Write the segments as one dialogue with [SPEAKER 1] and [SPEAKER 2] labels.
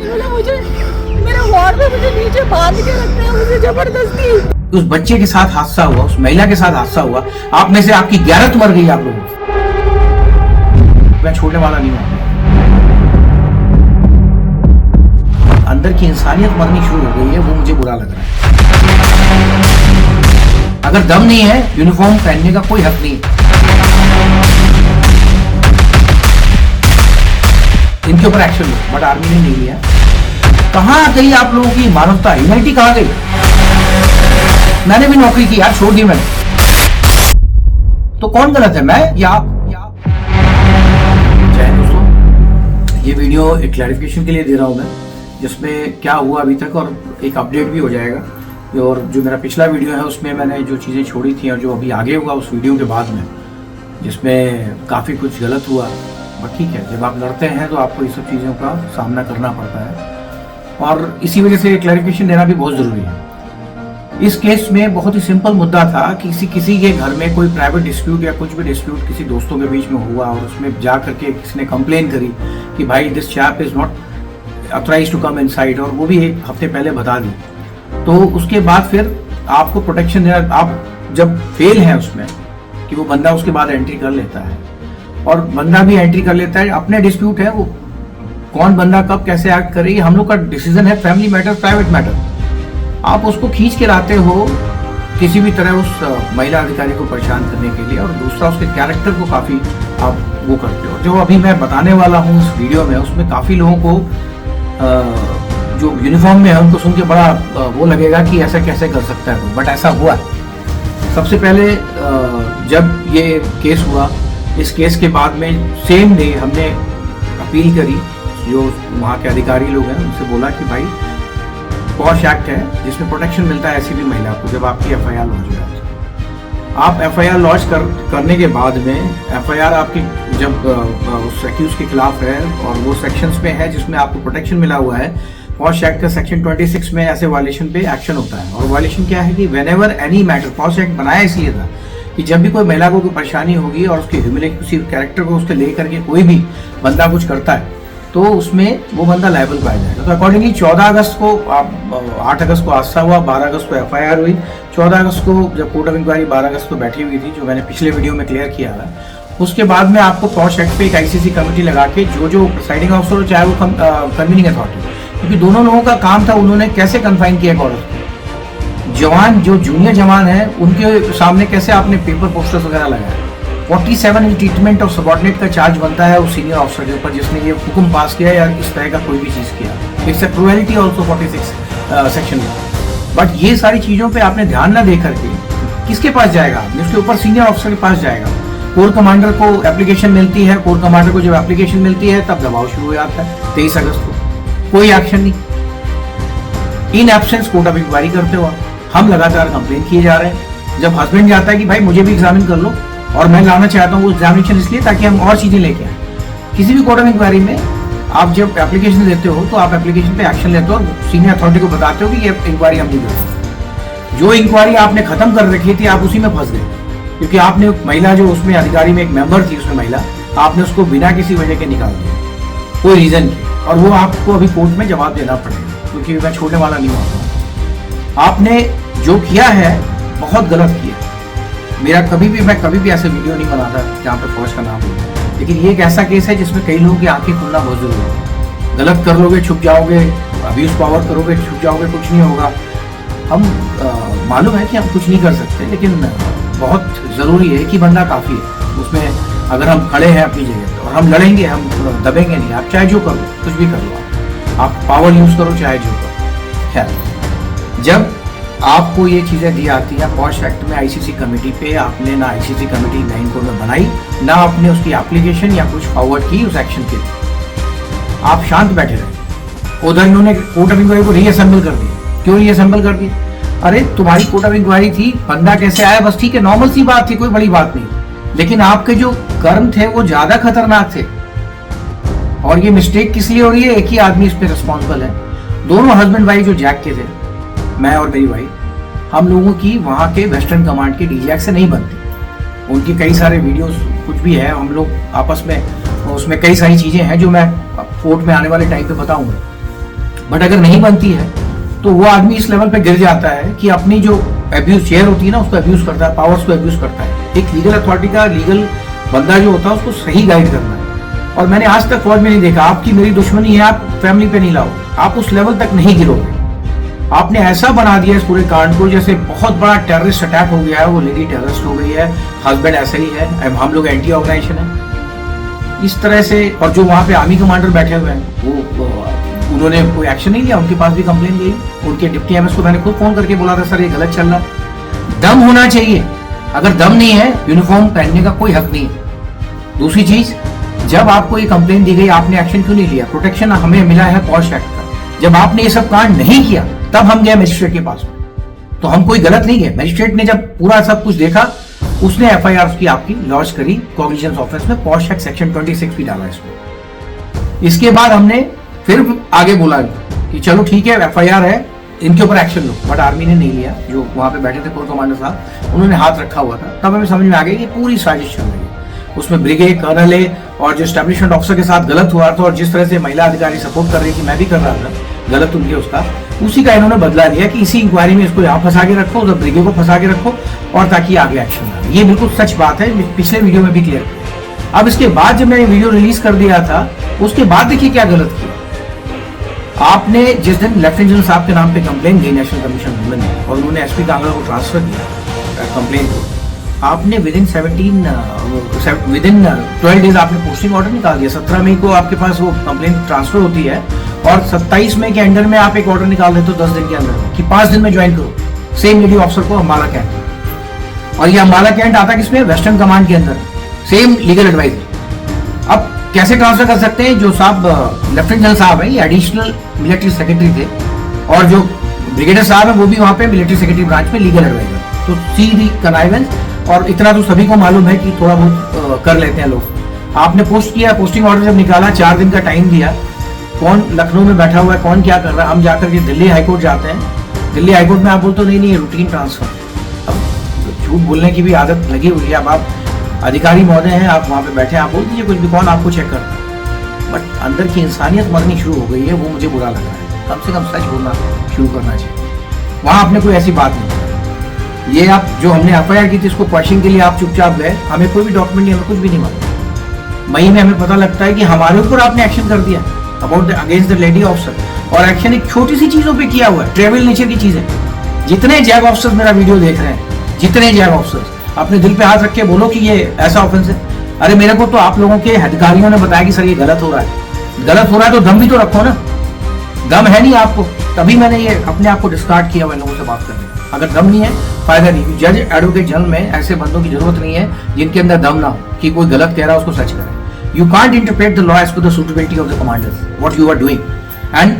[SPEAKER 1] मुझे मेरे वार्ड में मुझे नीचे बांध के रखते हैं, मुझे जबरदस्ती।
[SPEAKER 2] उस बच्चे के साथ हादसा हुआ, उस महिला के साथ हादसा हुआ, आप में से आपकी गैरत मर गई। आप लोगों की मैं छोड़ने वाला नहीं हूं। अंदर की इंसानियत मरनी शुरू हो गई है, वो मुझे बुरा लग रहा है। अगर दम नहीं है, यूनिफॉर्म पहनने का कोई हक नहीं है। इनके ऊपर एक्शन लो, बट आर्मी ने नहीं लिया। कहां गई आप लोगों की मानवता, ह्यूमैनिटी कहां गई? मैंने भी नौकरी की यार, छोड़ दी मैंने। तो कौन गलत है, मैं या आप? जय दोस्तों, ये वीडियो एक क्लैरिफिकेशन के लिए दे रहा हूं मैं, जिसमें क्या हुआ अभी तक और एक अपडेट भी हो जाएगा। और जो मेरा पिछला वीडियो है उसमें मैंने जो चीज़ें छोड़ी थी और जो अभी आगे हुआ उस वीडियो के बाद में, जिसमें काफ़ी कुछ गलत हुआ। बट ठीक है, जब आप लड़ते हैं तो आपको ये सब चीज़ों का सामना करना पड़ता है, और इसी वजह से क्लैरिफिकेशन देना भी बहुत ज़रूरी है। इस केस में बहुत ही सिंपल मुद्दा था कि किसी के घर में कोई प्राइवेट डिस्प्यूट या कुछ भी डिस्प्यूट किसी दोस्तों के बीच में हुआ, और उसमें जा करके किसी ने कंप्लेन करी कि भाई this chap is not authorised to come inside, और वो भी एक हफ्ते पहले बता दी। तो उसके बाद फिर आपको प्रोटेक्शन देना, आप जब फेल है उसमें कि वो बंदा उसके बाद एंट्री कर लेता है, और बंदा भी एंट्री कर लेता है, अपने डिस्प्यूट है, वो कौन बंदा कब कैसे एक्ट करे, हम लोग का डिसीजन है, फैमिली मैटर, प्राइवेट मैटर। आप उसको खींच के लाते हो किसी भी तरह उस महिला अधिकारी को परेशान करने के लिए, और दूसरा उसके कैरेक्टर को काफ़ी आप वो करते हो। जो अभी मैं बताने वाला हूँ इस वीडियो में, उसमें काफ़ी लोगों को जो यूनिफॉर्म में है उनको सुन के बड़ा वो लगेगा कि ऐसा कैसे कर सकता है, बट ऐसा हुआ। सबसे पहले जब ये केस हुआ, इस केस के बाद में सेम डे हमने अपील करी, जो वहाँ के अधिकारी लोग हैं उनसे बोला कि भाई पॉश एक्ट है जिसमें प्रोटेक्शन मिलता है ऐसी भी महिला को जब आपकी एफआईआर लॉन्च हो जाती है। आप एफआईआर लॉन्च करने के बाद में एफआईआर आपकी जब उस एक्यूज के खिलाफ है और वो सेक्शंस में है जिसमें आपको प्रोटेक्शन मिला हुआ है, पॉश एक्ट का सेक्शन 26 में ऐसे वायलेशन पे एक्शन होता है। और वायलेशन क्या है कि whenever any matter, posh act बनाया इसलिए था कि जब भी कोई महिला को कोई परेशानी होगी और उसके ह्यूमैनिटी किसी कैरेक्टर को उसके लेकर के कोई भी बंदा कुछ करता है तो उसमें वो बंदा लायबल पाया जाएगा। तो अकॉर्डिंगली 14 अगस्त को 8 अगस्त को हादसा हुआ, 12 अगस्त को एफआईआर हुई, 14 अगस्त को जब कोर्ट ऑफ इंक्वायरी 12 अगस्त को बैठी हुई थी, जो मैंने पिछले वीडियो में क्लियर किया था। उसके बाद में आपको पॉश एक्ट पे एक आईसीसी कमेटी लगा के जो प्रिसाइडिंग ऑफिसर हो चाहे वो कन्वीनिंग अथॉरिटी, क्योंकि दोनों लोगों का काम था, उन्होंने कैसे कन्फाइन किया औरत को। जवान जो जूनियर जवान है उनके सामने कैसे आपने पेपर पोस्टर्स वगैरह लगाया। 47 ट्रीटमेंट ऑफ सबॉर्डिनेट का चार्ज बनता है उस सीनियर ऑफिसर के ऊपर जिसने ये हुक्म पास किया या इस तरह का कोई भी चीज़ किया। It's a cruelty also 46 section में। बट ये सारी चीज़ों पे आपने ध्यान ना दे करके किसके पास जाएगा, उसके ऊपर सीनियर ऑफिसर के पास जाएगा। कोर कमांडर को एप्लीकेशन मिलती है, कोर कमांडर को जब एप्लीकेशन मिलती है तब दबाव शुरू हो जाता है। 23 अगस्त को कोई एक्शन नहीं, in absence court of inquiry करते हो हम लगातार कंप्लेन किए जा रहे हैं। जब हस्बैंड जाता है कि भाई मुझे भी एग्जामिन कर लो, और मैं लाना चाहता हूँ वो एग्जामिनेशन इसलिए ताकि हम और चीज़ें लेके आए। किसी भी कोर्ट ऑफ इंक्वायरी में आप जब एप्लीकेशन देते हो तो आप एप्लीकेशन पे एक्शन लेते हो और सीनियर अथॉरिटी को बताते हो कि ये इंक्वायरी हम नहीं करते। जो इंक्वायरी आपने खत्म कर रखी थी आप उसी में फंस गए, क्योंकि आपने महिला जो उसमें अधिकारी में एक मेंबर थी उसमें महिला, आपने उसको बिना किसी वजह के निकाल दिया, कोई रीजन नहीं, और वो आपको अभी कोर्ट में जवाब देना पड़ेगा, क्योंकि मैं छोड़ने वाला नहीं हूँ। आपने जो किया है बहुत गलत किया। मैं कभी भी ऐसे वीडियो नहीं बनाता जहाँ पे फौज का नाम हो, लेकिन ये एक ऐसा केस है जिसमें कई लोगों की आंखें खुलना बहुत जरूरी है। गलत कर लोगे छुप जाओगे, अब्यूज पावर करोगे छुप जाओगे, कुछ नहीं होगा। हम मालूम है कि हम कुछ नहीं कर सकते, लेकिन बहुत ज़रूरी है कि बंदा काफ़ी है उसमें। अगर हम खड़े हैं अपनी जगह पर और हम लड़ेंगे, हम दबेंगे नहीं। आप चाहे जो करो, कुछ भी कर लो, आप पावर यूज़ करो, चाहे जो करो। खैर, जब आपको ये चीज़ें दी आती हैं पॉश एक्ट में आईसीसी कमेटी पे, आपने ना आईसीसी कमेटी ना इनको में बनाई, ना आपने उसकी एप्लीकेशन या कुछ फॉरवर्ड की उस एक्शन के लिए, आप शांत बैठे रहे। उधर इन्होंने कोर्ट ऑफ इंक्वायरी को रीअसेंबल कर दिया। क्यों रीअसेंबल कर दिया? अरे तुम्हारी कोर्ट ऑफ इंक्वायरी थी, बंदा कैसे आया, बस ठीक है, नॉर्मल सी बात थी, कोई बड़ी बात नहीं। लेकिन आपके जो कर्म थे वो ज्यादा खतरनाक थे, और ये मिस्टेक किस लिए हो रही है? एक ही आदमी इस पे रिस्पॉन्सिबल है। दोनों हस्बैंड वाइफ जो जैक के थे, मैं और मेरी वाइफ, हम लोगों की वहाँ के वेस्टर्न कमांड के डीजैक से नहीं बनती। उनकी कई सारे वीडियोस कुछ भी है, हम लोग आपस में उसमें कई सारी चीज़ें हैं जो मैं कोर्ट में आने वाले टाइम पे बताऊंगा। बट अगर नहीं बनती है तो वो आदमी इस लेवल पे गिर जाता है कि अपनी जो अब्यूज चेयर होती है ना उसको अब्यूज करता है, पावर्स को अब्यूज करता है। एक लीगल अथॉरिटी का लीगल बंदा जो होता है उसको सही गाइड करना है। और मैंने आज तक फौज में नहीं देखा, आपकी मेरी दुश्मनी है आप फैमिली पे नहीं लाओ, आप उस लेवल तक नहीं गिरोगे। आपने ऐसा बना दिया इस पूरे कांड को जैसे बहुत बड़ा टेररिस्ट अटैक हो गया है, वो लेडी टेररिस्ट हो गई है, हस्बैंड ऐसा ही है, अब हम लोग एंटी ऑर्गेनाइजेशन है इस तरह से। और जो वहां पे आर्मी कमांडर बैठे हुए हैं वो उन्होंने कोई एक्शन नहीं लिया, उनके पास भी कंप्लेन गई। उनके डिप्टी एमएस को मैंने खुद फोन करके बोला था, सर ये गलत चल रहा है। दम होना चाहिए, अगर दम नहीं है यूनिफॉर्म पहनने का कोई हक नहीं है। दूसरी चीज, जब आपको ये कंप्लेन दी गई आपने एक्शन क्यों नहीं लिया? प्रोटेक्शन हमें मिला है पॉश एक्ट का। जब आपने ये सब कांड नहीं किया तब हम गए मजिस्ट्रेट के पास में, तो हम कोई गलत नहीं गए। मजिस्ट्रेट ने जब पूरा सब कुछ देखा उसने एफआईआर की आपकी लॉन्च करी कॉग्निजेंस ऑफेंस में, पॉश एक्ट सेक्शन 26 भी डाला इसमें। इसके बाद हमने फिर आगे बोला कि चलो ठीक है एफआईआर है, इनके ऊपर एक्शन लो, बट आर्मी ने नहीं लिया। जो वहां पे बैठे थे कोर कमांडर साहब उन्होंने हाथ रखा हुआ था। तब हमें समझ में आ गया कि पूरी साजिश चल रही है। उसमें ब्रिगेड कर्नल है और जो एस्टेब्लिशमेंट ऑफिसर के साथ गलत हुआ था और जिस तरह से महिला अधिकारी सपोर्ट कर रही थी, मैं भी कर रहा था गलत उनके उसका, उसी का इन्होंने बदला लिया कि इसी इंक्वायरी में इसको यहाँ फंसा के रखो, उधर ब्रिगेड को फंसा के रखो और ताकि आगे एक्शन आए। ये बिल्कुल सच बात है, पिछले वीडियो में भी क्लियर किया। अब इसके बाद जब मैंने वीडियो रिलीज कर दिया था उसके बाद देखिए क्या गलत किया आपने। जिस दिन लेफ्टिनेंट जनरल साहब के नाम पे कंप्लेन दी नेशनल कमीशन वुमेन ने और उन्होंने एसपी कांगड़ा को ट्रांसफर किया कंप्लेन को, आपने विद इन 12 डेज आपने पोस्टिंग ऑर्डर निकाल दिया। 17 मई को आपके पास वो कंप्लेन ट्रांसफर होती है और 27 मई के अंडर में आप एक ऑर्डर निकाल देते हो 10 दिन के अंदर कि 5 दिन में ज्वाइन करो सेम लेडी ऑफिसर को अम्बाला कैंट। और ये अम्बाला कैंट आता किसमें? वेस्टर्न कमांड के अंदर, सेम लीगल एडवाइजर। अब कैसे ट्रांसफर कर सकते हैं? जो साहब लेफ्टिनेंट जनरल साहब है ये एडिशनल मिलिट्री सेक्रेटरी थे और जो ब्रिगेडियर साहब है वो भी वहां पे मिलिट्री सेक्रेटरी ब्रांच में लीगल एडवाइजर। तो सी दी कनाइवेंस और इतना तो सभी को मालूम है कि थोड़ा बहुत कर लेते हैं लोग। आपने पोस्ट किया, पोस्टिंग ऑर्डर जब निकाला 4 दिन का टाइम दिया, कौन लखनऊ में बैठा हुआ है, कौन क्या कर रहा है, हम जाकर के दिल्ली हाईकोर्ट जाते हैं। दिल्ली हाईकोर्ट में आप बोलते हो नहीं रूटीन ट्रांसफर। अब झूठ बोलने की भी आदत लगी हुई है। अब आप अधिकारी महोदय हैं, आप वहां पे बैठे, आप बोल दीजिए कुछ भी, कौन आपको चेक करता है? बट अंदर की इंसानियत मरनी शुरू हो गई है, वो मुझे बुरा लग रहा है। कम से कम सच बोलना शुरू करना चाहिए। वहां आपने कोई ऐसी बात नहीं। ये आप जो हमने एफआईआर की थी इसको क्वेश्चन के लिए आप चुपचाप गए, हमें कोई भी डॉक्यूमेंट नहीं, हमें कुछ भी नहीं मालूम। मई में हमें पता लगता है कि हमारे ऊपर आपने एक्शन कर दिया about against the lady officer, और एक्शन एक छोटी सी चीजों पे किया हुआ है, ट्रेवल नेचर की चीज है। जितने जैग ऑफिसर्स मेरा वीडियो देख रहे हैं, जितने जैग ऑफिसर्स, अपने दिल पे हाथ रख के बोलो कि ये ऐसा ऑफेंस है। अरे मेरे को तो आप लोगों के अधिकारियों ने बताया कि सर ये गलत हो रहा है। गलत हो रहा है तो दम भी तो रखो ना, दम है नहीं आपको, तभी मैंने ये अपने आप को डिस्कार्ड किया हुआ लोगों से बात करने। अगर दम नहीं है फायदा नहीं। जज एडवोकेट जनरल में ऐसे बंदों की जरूरत नहीं है जिनके अंदर दम ना हो कि कोई गलत कह रहा है उसको सच करे। You can't interpret the law as per the suitability of the commanders what you are doing. And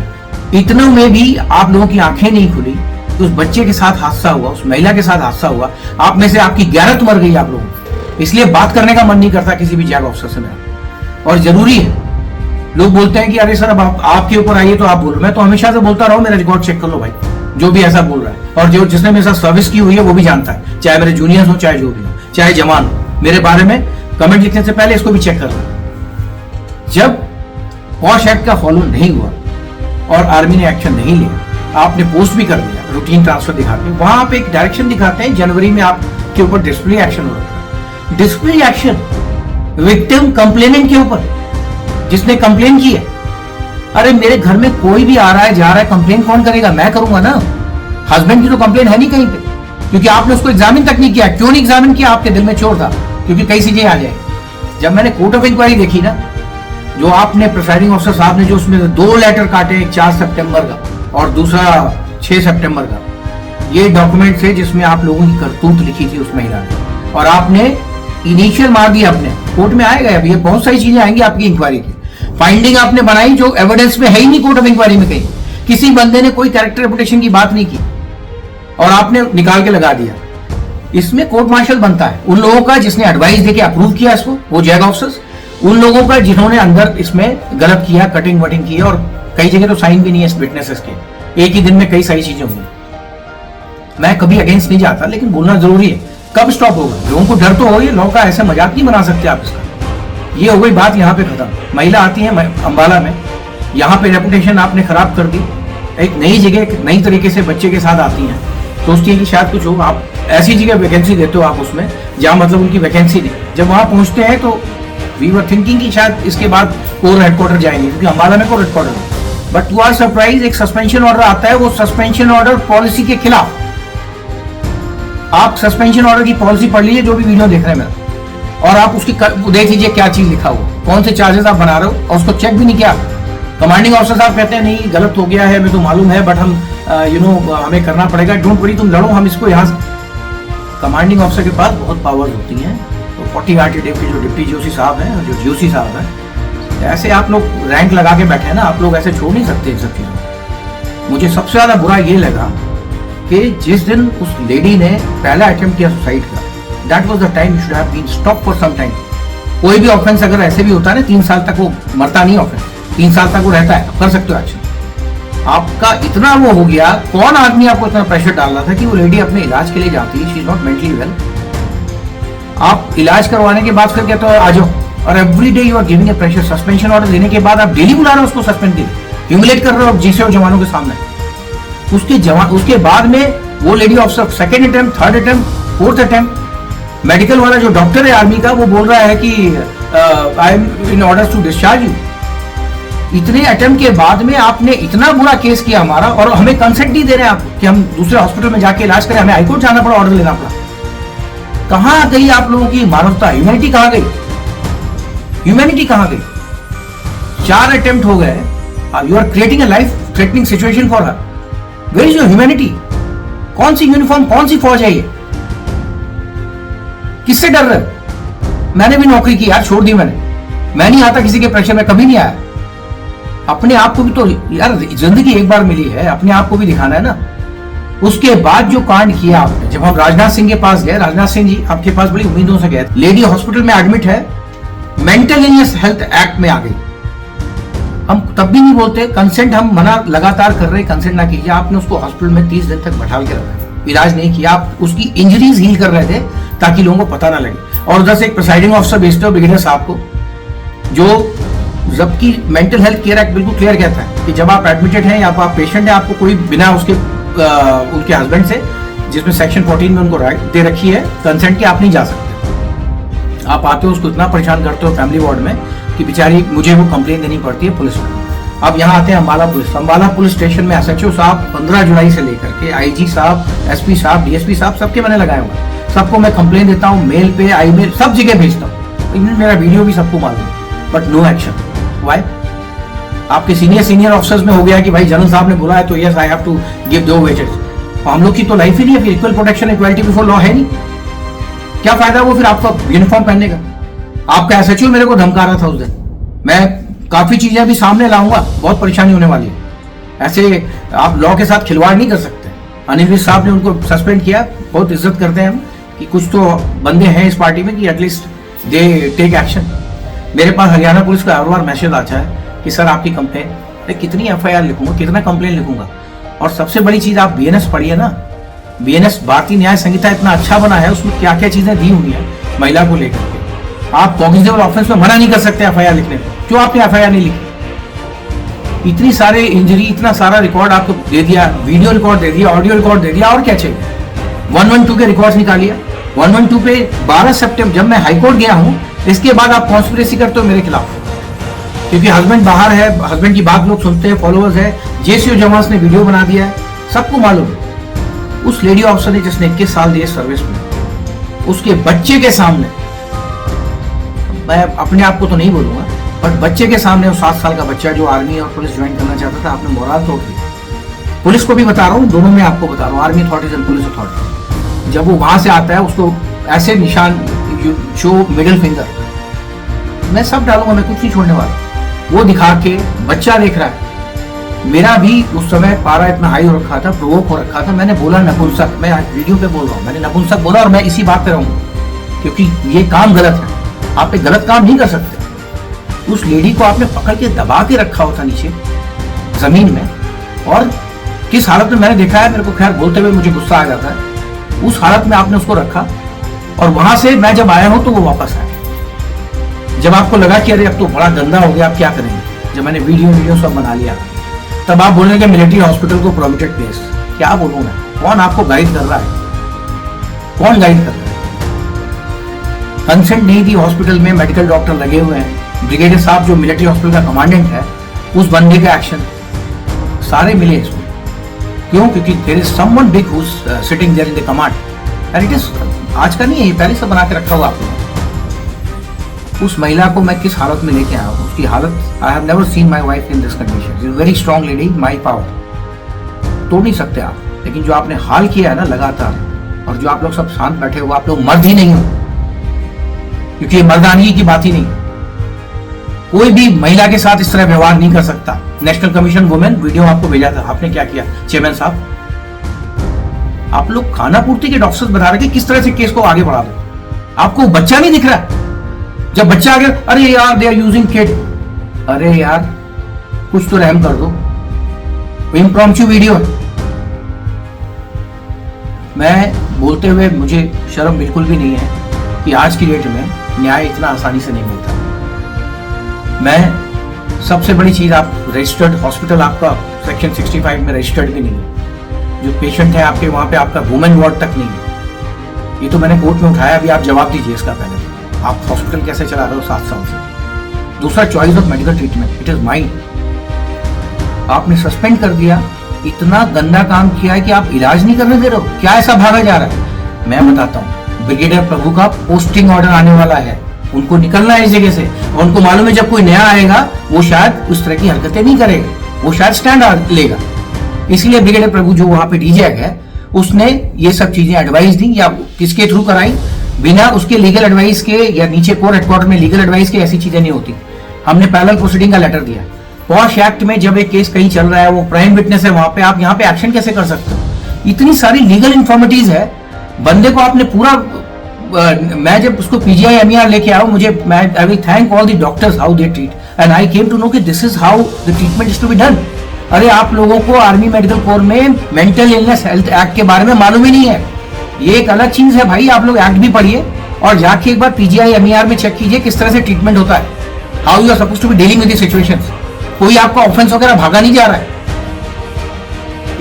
[SPEAKER 2] इतनों में भी आप लोगों की आंखें नहीं खुली कि उस बच्चे के साथ हादसा हुआ, उस महिला के साथ हादसा हुआ, आप में से आपकी गैरत मर गई आप लोगों को, इसलिए बात करने का मन नहीं करता किसी भी जैग ऑफिसर से मेरा। और जरूरी है, लोग बोलते हैं कि अरे सर अब आपके ऊपर आइए तो आप बोलो। मैं तो हमेशा से बोलता रहा हूं, मेरा रिकॉर्ड चेक कर लो भाई, जो भी ऐसा बोल रहा है। और जो जिसने मेरे साथ सर्विस की हुई है वो भी जानता है, चाहे मेरे जूनियर्स हो चाहे जो भी हो, चाहे जवान हो, मेरे बारे में कमेंट लिखने से पहले इसको भी चेक कर लो। जब पॉश एक्ट का फॉलो नहीं हुआ और आर्मी ने एक्शन नहीं लिया, आपने पोस्ट भी कर दिया रूटीन ट्रांसफर दिखाते, वहां आप एक डायरेक्शन दिखाते हैं जनवरी में आपके ऊपर डिसिप्लिनरी एक्शन हो रहा है। डिसिप्लिनरी एक्शन विक्टिम कंप्लेनेंट के ऊपर, जिसने कंप्लेन की है। अरे मेरे घर में कोई भी आ रहा है जा रहा है, कंप्लेन कौन करेगा? मैं करूंगा ना। हस्बैंड की तो कंप्लेन है नहीं कहीं पे, क्योंकि आपने उसको एग्जामिन तक नहीं किया। क्यों नहीं एग्जामिन किया? आपके दिल में चोर था, क्योंकि कई चीजें आ जाए। जब मैंने कोर्ट ऑफ इंक्वायरी देखी ना, जो आपने प्रिसाइडिंग ऑफिसर साहब ने जो उसमें 2 लेटर काटे, एक 4 सितंबर का और दूसरा 6 सितंबर का, ये डॉक्यूमेंट है जिसमें आप लोगों की करतूत लिखी थी उस महिला ने, और आपने इनिशियल मार दिया। अपने कोर्ट में आएगा अभी, ये बहुत सारी चीजें आएंगी आपकी इंक्वायरी की। फाइंडिंग आपने बनाई जो एविडेंस में है ही नहीं कोर्ट ऑफ इंक्वायरी में कहीं। किसी बंदे ने कोई कैरेक्टर रेपुटेशन की बात नहीं की और आपने निकाल के लगा दिया। इसमें कोर्ट मार्शल बनता है उन लोगों का जिसने एडवाइस देके अप्रूव किया इसको, वो जैग ऑफिसर्स, उन लोगों का जिन्होंने अंदर इसमें गलत किया, कटिंग वटिंग की, और कई जगह तो साइन भी नहीं है विटनेसेस के। एक ही दिन में कई सारी चीजें हुई। मैं कभी अगेंस्ट नहीं जाता, लेकिन बोलना जरूरी है। कब स्टॉप होगा? लोगों को डर तो हो, ये लॉ का ऐसे मजाक नहीं बना सकते आप इसका। ये हो गई बात, यहाँ पे खत्म। महिला आती है अंबाला में, यहाँ पे रेपुटेशन आपने खराब कर दी, एक नई जगह एक नई तरीके से बच्चे के साथ आती हैं, सोचती है कि शायद कुछ हो, आप ऐसी जगह वैकेंसी देते हो आप उसमें जहाँ मतलब उनकी वैकेंसी नहीं। जब वहाँ पहुँचते हैं तो वी वर थिंकिंग कि शायद इसके बाद कोर हेडक्वार्टर जाएंगे, क्योंकि अम्बाला में कोर हेडक्वार्टर है। बट टू आवर सरप्राइज एक सस्पेंशन ऑर्डर आता है, वो सस्पेंशन ऑर्डर पॉलिसी के खिलाफ। आप सस्पेंशन ऑर्डर की पॉलिसी पढ़ लीजिए, जो भी वीडियो देख रहे हैं मेरा, और आप उसकी देख लीजिए क्या चीज लिखा हुआ, कौन से चार्जेस आप बना रहे हो, और उसको चेक भी नहीं किया। कमांडिंग ऑफिसर साहब कहते हैं नहीं गलत हो गया है, हमें तो मालूम है, बट हम हमें करना पड़ेगा, डोंट वरी, तुम लड़ो, हम इसको यहाँ से। कमांडिंग ऑफिसर के पास बहुत पावर्स होती हैं, तो 40 RTF के जो डिप्टी जीओसी साहब हैं और जो जीओसी साहब हैं, ऐसे आप लोग रैंक लगा के बैठे हैं ना, आप लोग ऐसे छोड़ नहीं सकते इन सब चीज़ों। मुझे सबसे ज़्यादा बुरा ये लगा कि जिस दिन उस लेडी ने पहला अटेम्प्ट किया सुसाइड का, that was the time should have been stop for some time. कोई भी ऑफेंस अगर ऐसे भी होता है ना, 3 साल तक वो मरता नहीं ऑफेंस, 3 साल तक वो रहता है, कर सकते हो एक्शन। आपका इतना वो हो गया, कौन आदमी आपको इतना प्रेशर डाल रहा था कि वो लेडी अपने इलाज के लिए जाती है, she is not mentally well, आप इलाज करवाने के बाद फिर कहते हो आ जाओ, और every day you are giving a pressure. Suspension order देने के बाद आप डेली बुला रहे हो उसको सस्पेंड के लिए, ह्यूमिलेट कर रहे हो जीसीओ जवानों के सामने। उसके बाद में वो lady officer second attempt, third attempt, fourth attempt, medical वाला जो डॉक्टर है आर्मी का, वो बोल रहा है कि I am in order to discharge you. इतने अटेम्प्ट के बाद में आपने इतना बुरा केस किया हमारा, और हमें कंसेंट नहीं दे रहे आप कि हम दूसरे हॉस्पिटल में जाके इलाज करें, हमें हाईकोर्ट जाना पड़ा, ऑर्डर लेना पड़ा। कहां गई आप लोगों की मानवता, ह्यूमैनिटी कहां गई, ह्यूमैनिटी कहां गई। 4 अटेम्प्ट हो गए, you are creating a life threatening situation for her, where is your humanity. कौन सी यूनिफॉर्म, कौन सी फौज है ये, किससे डर रहे हो। मैंने भी नौकरी की यार, छोड़ दी मैंने, मैं नहीं आता किसी के प्रेशर में, कभी नहीं आया। अपने आप को भी तो यार जिंदगी एक बार मिली है, अपने आप को भी दिखाना है ना। उसके बाद जो कांड किया आपने, जब हम राजनाथ सिंह के पास गए, राजनाथ सिंह जी आपके पास बड़ी उम्मीदों से गए, लेडी हॉस्पिटल में एडमिट है, मेंटल इलनेस हेल्थ एक्ट में आ गई, हम तब भी नहीं बोलते, कंसेंट हम मना लगातार कर रहे, कंसेंट ना कीजिए। आपने उसको हॉस्पिटल में 30 दिन तक बैठा के रखा, इलाज नहीं किया, आप उसकी इंजरीज हील कर रहे थे ताकि लोगों को पता ना लगे। और उधर से एक प्रिसाइडिंग ऑफिसर भेजते हो ब्रिगेडियर साहब को, जो जबकि मेंटल हेल्थ केयर एक्ट बिल्कुल क्लियर कहता है कि जब आप एडमिटेड हैं या आप पेशेंट हैं, आपको कोई बिना उसके उनके हस्बैंड से, जिसमें सेक्शन 14 में उनको राइट दे रखी है कंसेंट की, आप नहीं जा सकते। आप आते हो उसको इतना परेशान करते हो फैमिली वार्ड में कि बेचारी मुझे वो कंप्लेन देनी पड़ती है पुलिस में। अब यहाँ आते हैं अम्बाला पुलिस स्टेशन में SHO साहब 15 जुलाई से लेकर के IG साहब, SP साहब, DSP साहब, सबके मैंने लगाए हुए, सबको मैं कंप्लेन देता हूँ, मेल पे, ईमेल, सब जगह भेजता हूँ, मेरा वीडियो भी सबको मालूम है, बट नो एक्शन। व्हाई? आपके सीनियर ऑफिसर्स में हो गया कि भाई जनरल साहब ने बोला है तो yes I have to give two wages. हम लोग की तो लाइफ ही नहीं है, फिर equal protection equality before law है नहीं, क्या फायदा वो फिर आपका यूनिफॉर्म पहनने का। आपका SHO मेरे को धमका रहा था उस दिन, मैं काफी चीजें भी सामने लाऊंगा, बहुत परेशानी होने वाली है। ऐसे आप लॉ के साथ खिलवाड़ नहीं कर सकते। अनिल विज साहब ने उनको सस्पेंड किया, बहुत इज्जत करते हैं हम कि कुछ तो बंदे हैं इस पार्टी में कि एटलीस्ट दे टेक एक्शन। मेरे पास हरियाणा पुलिस का हर बार मैसेज आता है कि सर आपकी कंप्लेन, कितनी FIR लिखूंगा, कितना कंप्लेन लिखूंगा। और सबसे बड़ी चीज आप BNS पढ़िए ना, BNS भारतीय न्याय संहिता इतना अच्छा बना है, उसमें क्या क्या चीजें दी हुई है महिला को लेकर के। आप कॉग्निजेबल ऑफेंस में मना नहीं कर सकते FIR लिखने में, क्यों आपने FIR नहीं लिखी। इतनी सारे इंजरी, इतना सारा रिकॉर्ड आपको दे दिया, वीडियो रिकॉर्ड दे दिया, ऑडियो रिकॉर्ड दे दिया, और क्या चाहिए। 112 के रिकॉर्ड्स निकालिए, 112 पे 12 सितंबर जब मैं हाईकोर्ट गया हूं, इसके बाद आप कॉन्स्पिरेसी करते हो मेरे खिलाफ, क्योंकि हस्बैंड बाहर है, हस्बैंड की बात लोग सुनते हैं, फॉलोअर्स है, JCO जवान ने वीडियो बना दिया है, सबको मालूम है। उस लेडी ऑफिसर ने जिसने 21 साल दिए सर्विस में, उसके बच्चे के सामने, मैं अपने आप को तो नहीं बोलूंगा, बट बच्चे के सामने, वो 7 साल का बच्चा जो आर्मी और पुलिस ज्वाइन करना चाहता था, आपने मोराल तोड़ दी। पुलिस को भी बता रहा हूँ, दोनों में आपको बता रहा हूँ, army authorities and police authorities. जब वो वहां से आता है, उसको ऐसे निशान, जो मिडिल फिंगर, मैं सब डालूंगा, मैं कुछ नहीं छोड़ने वाला, वो दिखा के बच्चा देख रहा है। मेरा भी उस समय पारा इतना हाई हो रखा था, प्रोवोक हो रखा था, मैंने बोला नपुंसक, मैं वीडियो पे बोल रहा हूँ, मैंने नपुंसक बोला, और मैं इसी बात पे रहूंगा, क्योंकि ये काम गलत है, आप एक गलत काम नहीं कर सकते। उस लेडी को आपने पकड़ के दबा के रखा होता नीचे जमीन में, और किस हालत में मैंने देखा है, मेरे को खैर बोलते हुए मुझे गुस्सा आ जाता है, उस हालत में आपने उसको रखा। और वहां से मैं जब आया हूं तो वो वापस आया। जब आपको लगा कि अरे अब तो बड़ा गंदा हो गया, आप क्या करेंगे, जब मैंने वीडियो सब बना लिया, तब आप बोलेंगे मिलिट्री हॉस्पिटल को प्रोमिटेड प्लेस। क्या बोलूं मैं, कौन आपको गाइड कर रहा है, कौन गाइड कर रहा है? कंसेंट नहीं थी, हॉस्पिटल में मेडिकल डॉक्टर लगे हुए हैं, ब्रिगेडियर साहब जो मिलिट्री हॉस्पिटल का कमांडेंट है, उस बंदे का एक्शन सारे मिले इसको। क्यों? क्योंकि there is someone big who is sitting there in the command and it is, आज का नहीं है, ये पहले से बना के रखा हुआ आपने। उस महिला को मैं किस हालत में लेके आया हूँ, उसकी हालत, I have never seen my wife in this condition, she is very strong lady, my power तोड़ नहीं सकते आप, लेकिन जो आपने हाल किया है ना लगातार, और जो आप लोग सब शांत बैठे हो, आप लोग मर्द ही नहीं हो, क्योंकि ये मर्दानगी की बात ही नहीं। कोई भी महिला के साथ इस तरह व्यवहार नहीं कर सकता। नेशनल कमीशन वुमेन वीडियो आपको भेजा था, आपने क्या किया चेयरमैन साहब? आप लोग खाना पूर्ति के डॉक्टर्स बता रहे कि किस तरह से केस को आगे बढ़ा दो, आपको बच्चा नहीं दिख रहा? जब बच्चा आ गया, अरे यार दे आर यूजिंग किड, अरे यार कुछ तो रहम कर दो, इम्प्रॉम्प्चू वीडियो है। मैं बोलते हुए मुझे शर्म बिल्कुल भी नहीं है कि आज की डेट में न्याय इतना आसानी से नहीं मिलता। मैं सबसे बड़ी चीज, आप रजिस्टर्ड हॉस्पिटल आपका सेक्शन 65 में रजिस्टर्ड भी नहीं है, जो पेशेंट है आपके वहां पे आपका वुमेन वार्ड तक नहीं है। ये तो मैंने कोर्ट में उठाया, अभी आप जवाब दीजिए इसका। पहले आप हॉस्पिटल कैसे चला रहे हो 7 साल से? दूसरा, choice of medical treatment, it is mind, आपने सस्पेंड कर दिया। इतना गंदा काम किया है कि आप इलाज नहीं करने दे रहे हो, क्या ऐसा भागा जा रहा है? मैं बताता हूँ, ब्रिगेडियर प्रभु का पोस्टिंग ऑर्डर आने वाला है, उनको निकलना है इस जगह से, और उनको मालूम है जब कोई नया आएगा वो शायद उस तरह की हरकतें नहीं करेगा, वो शायद स्टैंड लेगा। इसलिए ब्रिगेडियर प्रभु जो वहां पे डीजैक है, उसने ये सब चीजें एडवाइस दी, या किसके थ्रू कराई, बिना उसके लीगल एडवाइस के, या नीचे कोर्ट हेडक्वार्टर में लीगल एडवाइस के ऐसी चीजें नहीं होती। हमने पैरेलल प्रोसीडिंग का लेटर दिया। पॉश एक्ट में जब एक केस कहीं चल रहा है, वो प्राइम विटनेस है वहां पे, आप यहाँ पे एक्शन कैसे कर सकते हो? इतनी सारी लीगल इन्फॉर्मिटीज है, बंदे को आपने पूरा मैं जब उसको पीजीआई एमईआर लेके आया, I will thank all the doctors how they treat and I came to know कि this is how the treatment is to be done. अरे आप लोगों को आर्मी मेडिकल कोर में मेंटल इलनेस हेल्थ एक्ट के बारे में मालूम ही नहीं है, ये एक अलग चीज है भाई। आप लोग एक्ट भी पढ़िए और जाके एक बार पीजीआई एमईआर में चेक कीजिए किस तरह से ट्रीटमेंट होता है, how you are supposed to be dealing with the situations. कोई आपका ऑफेंस वगैरह भागा नहीं जा रहा है,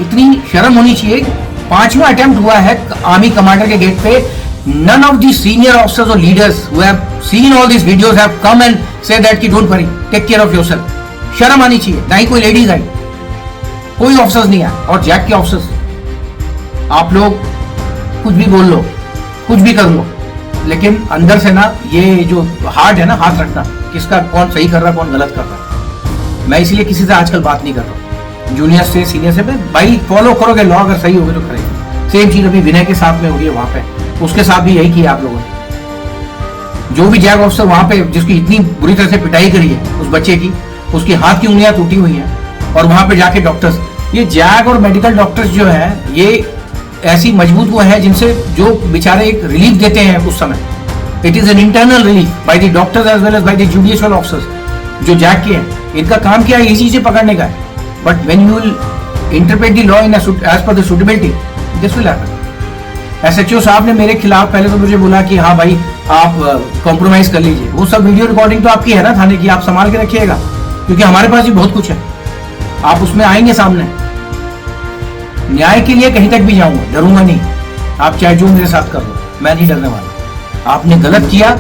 [SPEAKER 2] इतनी शर्म होनी चाहिए। 5वां अटेम्प्ट हुआ है आर्मी कमांडर के गेट पे, none of the senior officers or leaders who have seen all these videos have come and said that कि don't worry, take care of yourself। शर्म आनी चाहिए, ना ही कोई लेडीज आई, कोई ऑफिसर्स नहीं आए। और जैक के ऑफिसर्स, आप लोग कुछ भी बोल लो, कुछ भी कर लो, लेकिन अंदर से ना ये जो हार्ट है ना, हाथ रखना किसका, कौन सही कर रहा है कौन गलत कर रहा है। मैं इसलिए किसी से आजकल बात नहीं कर रहा, जूनियर से सीनियर से, भाई फॉलो करोगे लॉ, अगर सही होगे तो करेंगे। सेम चीज अभी विनय के साथ में हो रही है, वहां पे उसके साथ भी यही किया आप लोगों ने। जो भी जैग ऑफिसर वहां पे जिसकी इतनी बुरी तरह से पिटाई करी है उस बच्चे की, उसकी हाथ की उंगलियां टूटी हुई हैं, और वहां पे जाके डॉक्टर्स, ये जैग और मेडिकल डॉक्टर्स जो है ये ऐसी मजबूत वो है जिनसे जो बेचारे एक रिलीफ देते हैं उस समय। It is an internal relief by the doctors as well as by the judicial officers जो जैग के हैं। इनका काम क्या है, इसी से पकड़ने का है, but when you will interpret the law in as per the suitability, this will happen. SHO साहब ने मेरे खिलाफ पहले तो मुझे बोला कि हाँ भाई आप कॉम्प्रोमाइज कर लीजिए, वो सब वीडियो रिकॉर्डिंग तो आपकी है ना थाने की, आप संभाल के रखिएगा, क्योंकि हमारे पास भी बहुत कुछ है, आप उसमें आएंगे सामने। न्याय के लिए कहीं तक भी जाऊंगा, डरूंगा नहीं, आप चाहे जो मेरे साथ कर लो, मैं नहीं डरने वाला। आपने गलत किया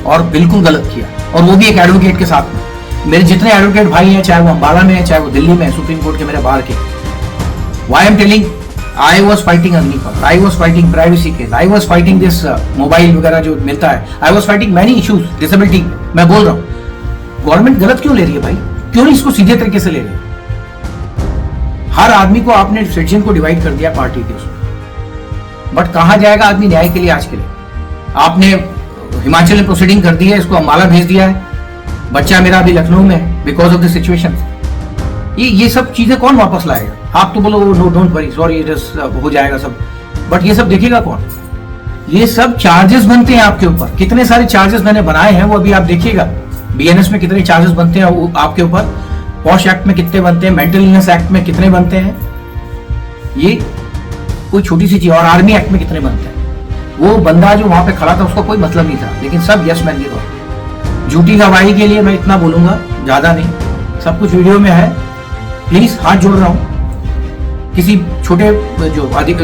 [SPEAKER 2] और बिल्कुल गलत किया, और वो भी एक एडवोकेट के साथ में। मेरे जितने एडवोकेट भाई हैं, चाहे वो अम्बाला में है, चाहे वो दिल्ली में है, सुप्रीम कोर्ट के मेरे बाहर के, why I am telling, I was fighting Agnipath, I was fighting privacy case, I was fighting this mobile वगैरह जो मिलता है, I was fighting many issues, disability। मैं बोल रहा हूँ गवर्नमेंट गलत क्यों ले रही है भाई, क्यों नहीं इसको सीधे तरीके से ले रही है? हर आदमी को आपने सिटीजन को डिवाइड कर दिया पार्टी के उसमें, बट कहाँ जाएगा आदमी न्याय के लिए? आज के लिए आपने हिमाचल में प्रोसीडिंग कर दी है, इसको अम्बाला भेज दिया है, बच्चा मेरा अभी लखनऊ में बिकॉज ऑफ द सिचुएशन। ये सब चीजें कौन वापस लाएगा? आप तो बोलो no don't worry, sorry it is हो जाएगा सब, बट ये सब देखेगा कौन? ये सब चार्जेस बनते हैं आपके ऊपर, कितने सारे चार्जेस मैंने बनाए हैं वो अभी आप देखिएगा। बीएनएस में कितने चार्जेस बनते हैं आपके ऊपर, पॉश एक्ट में कितने बनते हैं, मेंटल इलनेस एक्ट में कितने बनते हैं, ये कोई छोटी सी चीज, और आर्मी एक्ट में कितने बनते हैं। वो बंदा जो वहां पे खड़ा था उसको कोई मतलब नहीं था, लेकिन सब यस मैन के तौर। झूठी गवाही के लिए मैं इतना बोलूंगा, ज्यादा नहीं, सब कुछ वीडियो में है। प्लीज हाथ जोड़ रहा हूँ, किसी छोटे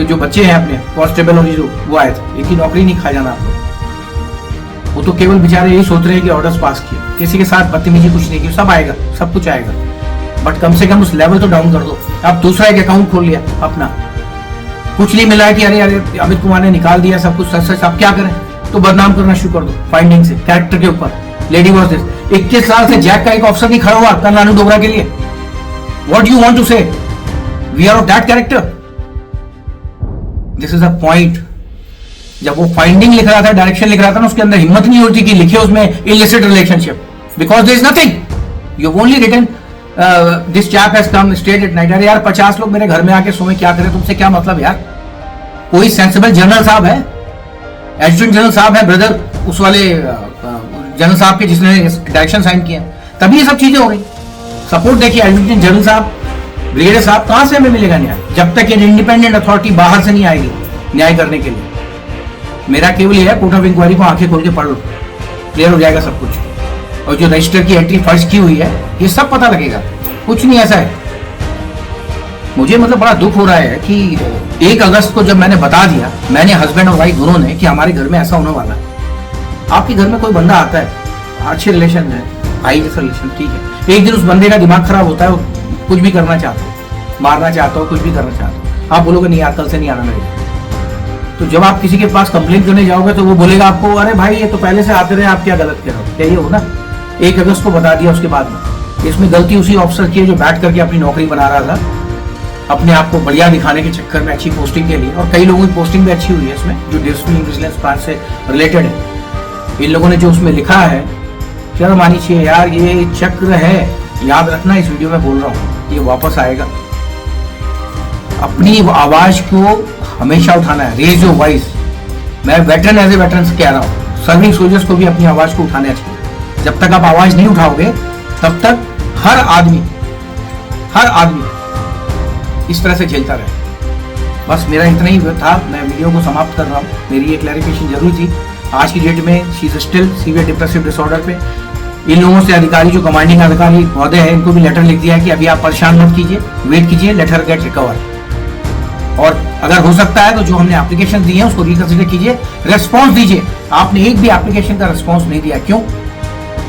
[SPEAKER 2] जो बच्चे हैं अपने कांस्टेबल और जो वो आए थे, इनकी नौकरी नहीं खा जाना आप लोग। वो तो केवल बेचारे यही सोच रहे हैं कि ऑर्डर्स पास किए, किसी के साथ बदतमीजी कुछ नहीं की, सब आएगा, सब कुछ आएगा, बट कम से कम उस लेवल तो डाउन कर दो। आप दूसरा एक अकाउंट खोल लिया अपना, कुछ नहीं मिला है कि अरे अरे अमित कुमार ने निकाल दिया सब कुछ, सच सच आप क्या करें, तो बदनाम करना शुरू कर दो फाइंडिंग से, कैरेक्टर के ऊपर। लेडी वॉज दिस, 21 साल से जैक का एक ऑफिसर नहीं खड़ा हुआ कल नानू डोगरा के लिए। What you want to say, we are of that character, this is a point. जब वो फाइंडिंग लिख रहा था, डायरेक्शन लिख रहा था ना, उसके अंदर हिम्मत नहीं होती कि लिखे उसमें illicit relationship, because there is nothing, you have only written this chap has come stayed at night. अरे यार 50 लोग मेरे घर में आके सोए, क्या करें, तुमसे क्या मतलब यार। कोई सेंसिबल जनरल साहब है, एडजुटेंट जनरल साहब है, ब्रदर उस वाले जनरल साहब के जिसने डायरेक्शन साइन किया, तभी ये सब चीजें हो रही। सपोर्ट देखिए, एडजुटेंट जनरल साहब, ब्रिगेडियर साहब, कहां से हमें मिलेगा न्याय जब तक ये इंडिपेंडेंट अथॉरिटी बाहर से नहीं आएगी न्याय करने के लिए। मेरा केवल ये है, कोर्ट ऑफ इंक्वायरी को आंखें खोल के पढ़ लो, क्लियर हो जाएगा सब कुछ। और जो रजिस्टर की एंट्री फर्ज की हुई है, ये सब पता लगेगा, कुछ नहीं ऐसा है। मुझे मतलब बड़ा दुख हो रहा है कि 1 अगस्त को जब मैंने बता दिया, मैंने हस्बैंड और वाइफ दोनों ने, कि हमारे घर में ऐसा होने वाला है। आपके घर में कोई बंदा आता है, अच्छे रिलेशन है, भाई जैसा रिलेशन, ठीक है, एक दिन उस बंदे का दिमाग खराब होता है, वो कुछ भी करना चाहता हो, मारना चाहता हो, कुछ भी करना चाहता हो, आप बोलोगे नहीं यार कल से नहीं आना मेरे। तो जब आप किसी के पास कंप्लेन करने जाओगे तो वो बोलेगा आपको, अरे भाई ये तो पहले से आते रहे, आप क्या गलत कर रहे हो, क्या ये हो ना। 1 अगस्त को बता दिया, उसके बाद में इसमें गलती उसी ऑफिसर की है जो बैठ करके अपनी नौकरी बना रहा था, अपने आप को बढ़िया दिखाने के चक्कर में, अच्छी पोस्टिंग के लिए। और कई लोगों की पोस्टिंग भी अच्छी हुई है इसमें, जो डिस्ट्रिक्ट विजिलेंस ब्रांच से रिलेटेड है। इन लोगों ने जो उसमें लिखा है, शर्म आनी चाहिए यार, ये चक्र है, याद रखना, इस वीडियो में बोल रहा हूँ, ये वापस आएगा। अपनी आवाज को हमेशा उठाना है, रेज योर वॉइस। मैं वेटरन एज ए वेटरन से कह रहा हूँ, सर्विंग सोल्जर्स को भी अपनी आवाज को उठाना चाहिए। जब तक आप आवाज नहीं उठाओगे, तब तक हर आदमी इस तरह से झेलता रहे। बस मेरा इतना ही था, मैं वीडियो को समाप्त कर रहा हूँ। मेरी ये क्लैरिफिकेशन जरूरी थी। आज की डेट में she is still severe depressive disorder पे। इन लोगों से अधिकारी, जो कमांडिंग अधिकारी महोदय है, इनको भी लेटर लिख दिया है कि अभी आप परेशान मत कीजिए, वेट कीजिए, लेट हर गेट रिकवर। और अगर हो सकता है तो जो हमने एप्लीकेशन दी है उसको रिकंसिडर कीजिए, रेस्पॉन्स दीजिए। आपने एक भी एप्लीकेशन का रेस्पॉन्स नहीं दिया, क्यों?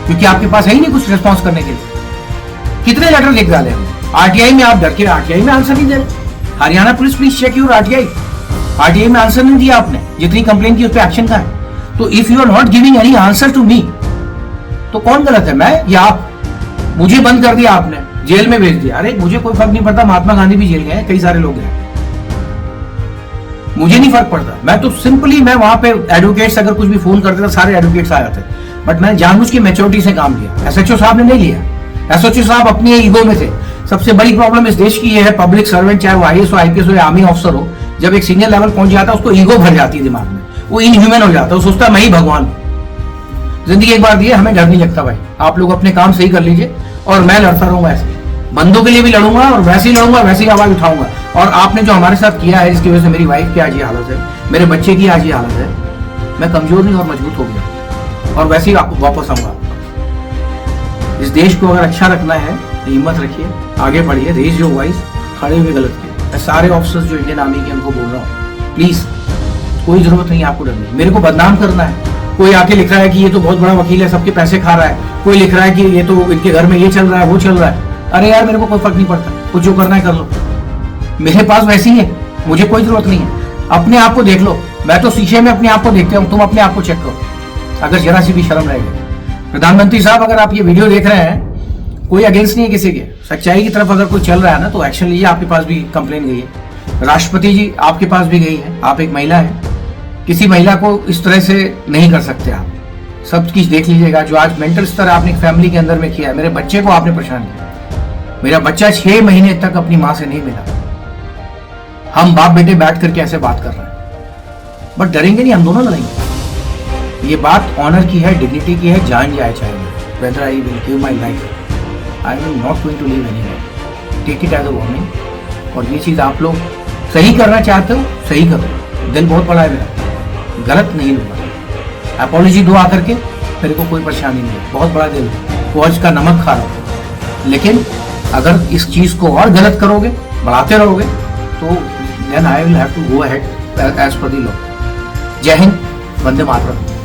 [SPEAKER 2] क्योंकि आपके पास है ही नहीं कुछ रेस्पॉन्स करने के लिए। कितने लेटर लिख डाले हमने आरटीआई में, आप डर के आरटीआई में आंसर नहीं दे रहे। Haryana police, please check your RTI में आंसर नहीं दिया आपने, जितनी कंप्लेन की उस पर एक्शन का है। तो if you are not giving any answer to me, तो कौन गलत है, मैं या आप? मुझे बंद कर दिया आपने, जेल में भेज दिया। अरे मुझे कोई फर्क नहीं पड़ता, महात्मा गांधी भी जेल गए, कई सारे लोग हैं, मुझे नहीं फर्क पड़ता। मैं तो सिंपली, मैं वहां पे एडवोकेट्स अगर कुछ भी फोन करते थे, सारे एडवोकेट्स आ जाते, बट मैंने जानबूझ की मैच्योरिटी से काम लिया। एसएचओ साहब ने नहीं लिया, एसएचओ साहब अपनी ईगो में थे। सबसे बड़ी प्रॉब्लम इस देश की ये है, पब्लिक सर्वेंट, चाहे वो आईएएस हो, आईपीएस हो या आर्मी ऑफिसर हो, जब एक सीनियर लेवल पहुंच जाता है, उसको ईगो भर जाती है दिमाग में, वो इनह्यूमन हो जाता है, वो सोचता है मैं ही भगवान हूं। जिंदगी एक बार दी है, हमें डर नहीं लगता भाई। आप लोग अपने काम सही कर लीजिए, और मैं लड़ता रहूंगा ऐसे, बंदों के लिए भी लड़ूंगा, और वैसे ही लड़ूंगा, वैसे ही आवाज उठाऊंगा। और आपने जो हमारे साथ किया है, जिसकी वजह से मेरी वाइफ की आज ये हालत है, मेरे बच्चे की आज ये हालत है, मैं कमजोर नहीं और मजबूत हो गया, और वैसे ही आपको वापस आऊंगा। इस देश को अगर अच्छा रखना है तो हिम्मत रखिए, आगे बढ़िए, रेज योर वॉइस, खड़े हुए गलत किए। मैं सारे ऑफिसर्स जो इंडियन आर्मी के, उनको बोल रहा हूँ, प्लीज कोई जरूरत नहीं आपको डरने। मेरे को बदनाम करना है, कोई आके लिख रहा है कि ये तो बहुत बड़ा वकील है, सबके पैसे खा रहा है, कोई लिख रहा है कि ये तो इनके घर में ये चल रहा है, वो चल रहा है। अरे यार मेरे को कोई फर्क नहीं पड़ता, कुछ जो करना है कर लो, मेरे पास वैसी है, मुझे कोई जरूरत नहीं है। अपने आप को देख लो, मैं तो शीशे में अपने आप को देखते हूँ, तुम अपने आप को चेक करो, अगर जरा सी भी शर्म रहेगी। प्रधानमंत्री साहब, अगर आप ये वीडियो देख रहे हैं, कोई अगेंस्ट नहीं है किसी के, सच्चाई की तरफ अगर कोई चल रहा है ना, तो एक्शन लीजिए। आपके पास भी कंप्लेन गई है, राष्ट्रपति जी आपके पास भी गई है, आप एक महिला है, किसी महिला को इस तरह से नहीं कर सकते आप। सब चीज देख लीजिएगा, जो आज मेंटल स्तर आपने फैमिली के अंदर में किया है। मेरे बच्चे को आपने परेशान किया, मेरा बच्चा 6 महीने तक अपनी मां से नहीं मिला, हम बाप बेटे बैठ करके ऐसे बात कर रहे हैं, बट डरेंगे नहीं, हम दोनों लड़ेंगे। ये बात ऑनर की है, डिग्निटी की है, जान जाए चाहे whether I will give my life, I will not going to leave anywhere, take it as a warning. और ये चीज आप लोग सही करना चाहते हो, सही करो, दिल बहुत बड़ा है मेरा, गलत नहीं लूंगा। अपॉलॉजी दो आकर के, मेरे को कोई परेशानी नहीं है, बहुत बड़ा दिल है, फौज का नमक खा रहा हूँ, लेकिन अगर इस चीज को और गलत करोगे, बढ़ाते रहोगे, तो then I will have to go ahead as per the law. जय हिंद, वंदे मातरम।